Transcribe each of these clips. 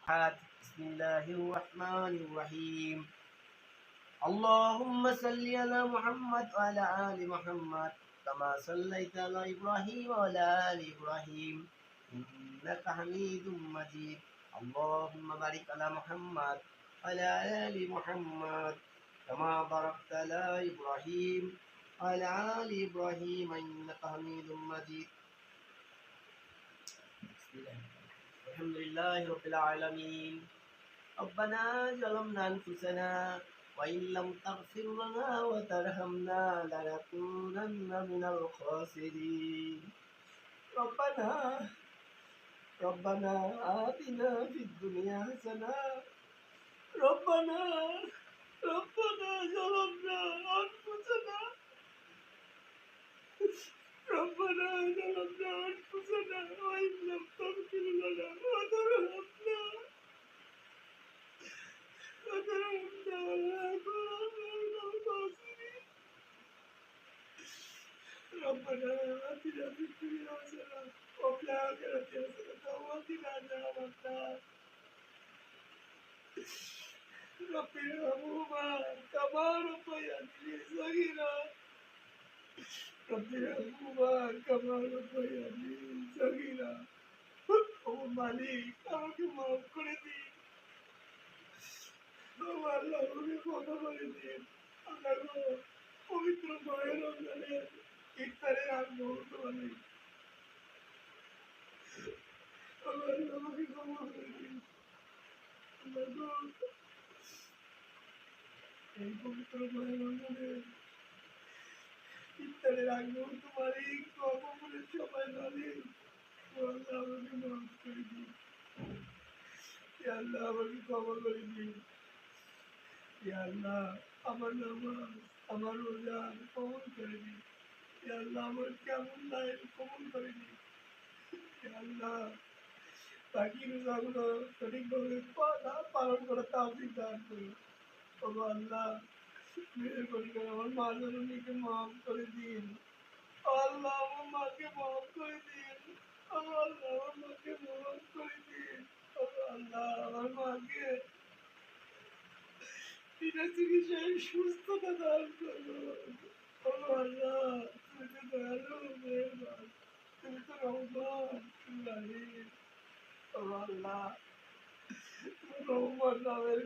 بسم الله الرحمن الرحيم. اللهم صل على محمد وعلى آل محمد كما صليت على إبراهيم وعلى آل إبراهيم إنك حميد مجيد. اللهم بارك على محمد وعلى آل محمد كما باركت على إبراهيم وعلى آل إبراهيم إنك حميد مجيد. الحمد لله رب العالمين. ربنا ظلمنا أنفسنا وإن لم تغفر لنا وترحمنا لنكونن من الخاسرين. ربنا ربنا آتنا في الدنيا حسنة. ربنا ربنا ظلمنا أنفسنا. ربنا ظلمنا أنفسنا وإن لم تغفر لنا وترحمنا ربنا آتنا في الدنيا حسنة وفي الآخرة حسنة وقنا عذاب النار. رب ارحمهما كما ربياني صغيرا. رب ارحمهما كما ربياني صغيرا. ও মালিক, আমাকে মাফ করে দিন। আল্লাহ, আমাকে ক্ষমা করে দিন। আল্লাহ গো, পবিত্র মায়ের রমজানের ইফতারের আগ মুহূর্ত মালিক, আল্লাহ আমাকে ক্ষমা করে দিন। আল্লাহ গো, এই পবিত্র মায়ের রমজানের ইফতারের আগ মুহূর্ত মালিক, কর্মগুলির সবাই মালিক, আল্লাহ আমাকে মাফ করে দিন। আল্লাহ আমাকে ক্ষমা করে দিন। আল্লাহ আমার নামাজ, আমার রোজা কবুল করে দিন। আল্লাহ আমার কেমন লাইন কবুল করে দিন। আল্লাহ বাকি রোজাগুলো সঠিকভাবে পালন করার তাওফিক দান করুন। তবে আল্লাহ মেহেরবানি করে আমার মা জননীকে মাফ করে দিন। আল্লাহ আমার মাকে মাফ করে দিন। আল্লাহ আমার মাকে মাফ করে দিন। আল্লাহ আমার মাকে বিনা চিকিৎসায় সুস্থতা দান করো। আল্লাহ তুমি তো দয়ালু মেহেরবান, তুমি তো রহমান, তুমি রাহিম। আল্লাহ রহমান নামের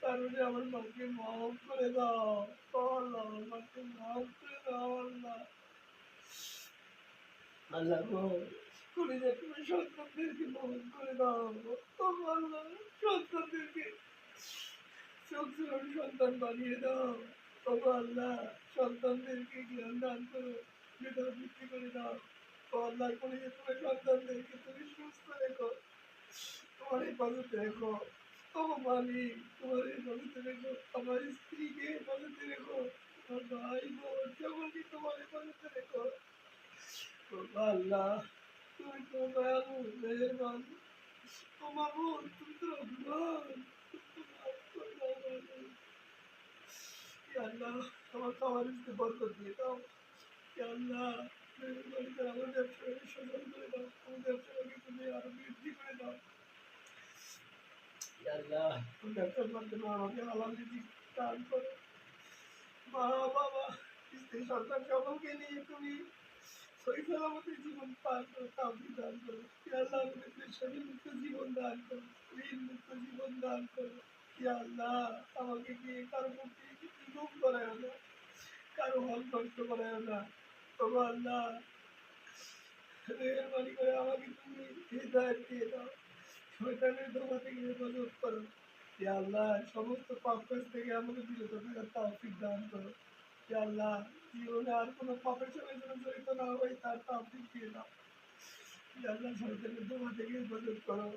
কারণে আমার মাকে মাফ করে দাও। আল্লাহ আমার মাকে মাফ করে দাও। আল্লাহ আল্লাহ গো, কলিজা তুমি সন্তানদেরকে মাফ করে দাও। আল্লাহ সন্তানদেরকে চোখ সন্তান বানিয়ে দাও। আল্লাহ সন্তানদেরকে জ্ঞান দান করো, মেধা বৃদ্ধি করে দাও। আল্লাহ কলিজা তুমি সন্তানদেরকে তুমি সুস্থ রেখো, তোমার হেফাজতে রেখো। মালিক তোমার হেফাজতে রেখো, আমার স্ত্রীকে হেফাজতে রেখো, আমার ভাই বোন সকলকে তোমার হেফাজতে রেখো। আল্লাহ তুমি তো দয়ালু মেহেরবান, মাবুদ তুমি তো রহমান, আল্লাহ আমার খাবার রিজকে বরকত দিয়ে দাও। আল্লাহ মেহেরবানি করে আমার ব্যবসাকে সফল করে দাও, আমার ব্যবসাকে তুমি আরো বৃদ্ধি করে দাও। আল্লাহ ব্যবসার মাধ্যমে আমাকে হালাল রিজিক দান করো। মা বাবা স্ত্রী সন্তান সকলকে নিয়ে তুমি সহি সালামতের জীবন পার করো, তাওফিক দান করো। আল্লাহ আমাকে পেশানি মুক্ত জীবন দান করো, ঋণ মুক্ত জীবন দান করো। আল্লাহ আমাকে কি কারো প্রতি জুলুম করায় না, কারো হক নষ্ট করায় না। তবে আল্লাহ মেহেরবানি করে আমাকে তুমি হিদায়াত দিয়ে দাও, শয়তানের ধোঁকা থেকে হেফাজত করো। আল্লাহ সমস্ত পাপ কাজ থেকে আমাকে বিরত থাকার তাওফিক দান করো। আল্লাহ জীবনে আর কোনো পাপের সঙ্গে যেন জড়িত না হয় তার তাওফিক দিয়ে দাও। আল্লাহ শয়তানের ধোঁকা থেকে হেফাজত করো।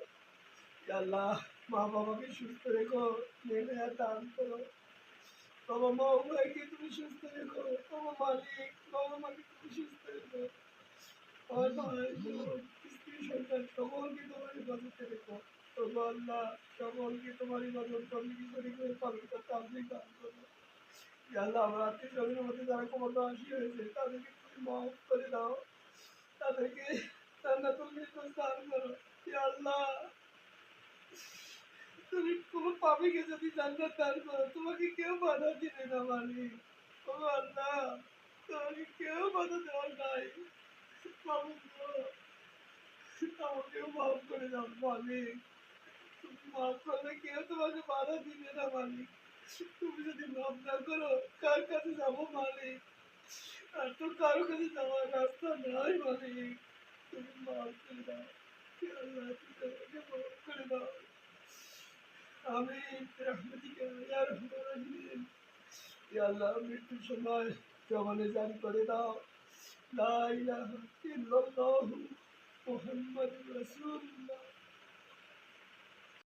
আল্লাহ মা বাবাকে সুস্থ রেখো, নেহা দান করো। বাবা মা উভয়কে তুমি সুস্থ রেখো। বাবা মালিক বাবা মাকে তুমি সুস্থ রেখো। আমার ভাই বোন স্ত্রী সন্তান সকলকে তোমার হেফাজতে রেখো। আল্লাহ সকলকে তোমার ইবাদত বন্দেগী করে পালন করতে আপনি দান করো। আল্লাহ আমার আত্মীয় স্বজনের মধ্যে যারা ক্ষমতাবাসী হয়েছে তাদেরকে তুমি মাফ করে দাও, তাদেরকে জান্নাতুল ফিরদৌস দান করো। আল্লাহ তুমি কোনো পাপিকে যদি জান্নাত দান করো তোমাকে কেউ বাধা দিবে না মালিক। ও আল্লাহ, তোমাকে কেউ বাধা দেওয়ার নাই। মাবুদ গো, আমাকেও মাফ করে দাও মালিক। তুমি মাফ করলে কেউ তোমাকে বাধা দিবে না মালিক। তুমি যদি মাফ না করো কার কাছে যাবো মালিক? আর তো কারো কাছে যাওয়ার রাস্তা নাই মালিক। তুমি মাফ করে দাও। হে আল্লাহ, তুমি আমাকে মাফ করে দাও। আমিন বিরহমাতিকা ইয়া আরহামার রাহিমিন। ইয়া আল্লাহ, মৃত্যুর সময় জবানে জারি করে দাও, লা ইলাহা ইল্লাল্লাহু মুহাম্মাদুর রাসূলুল্লাহ।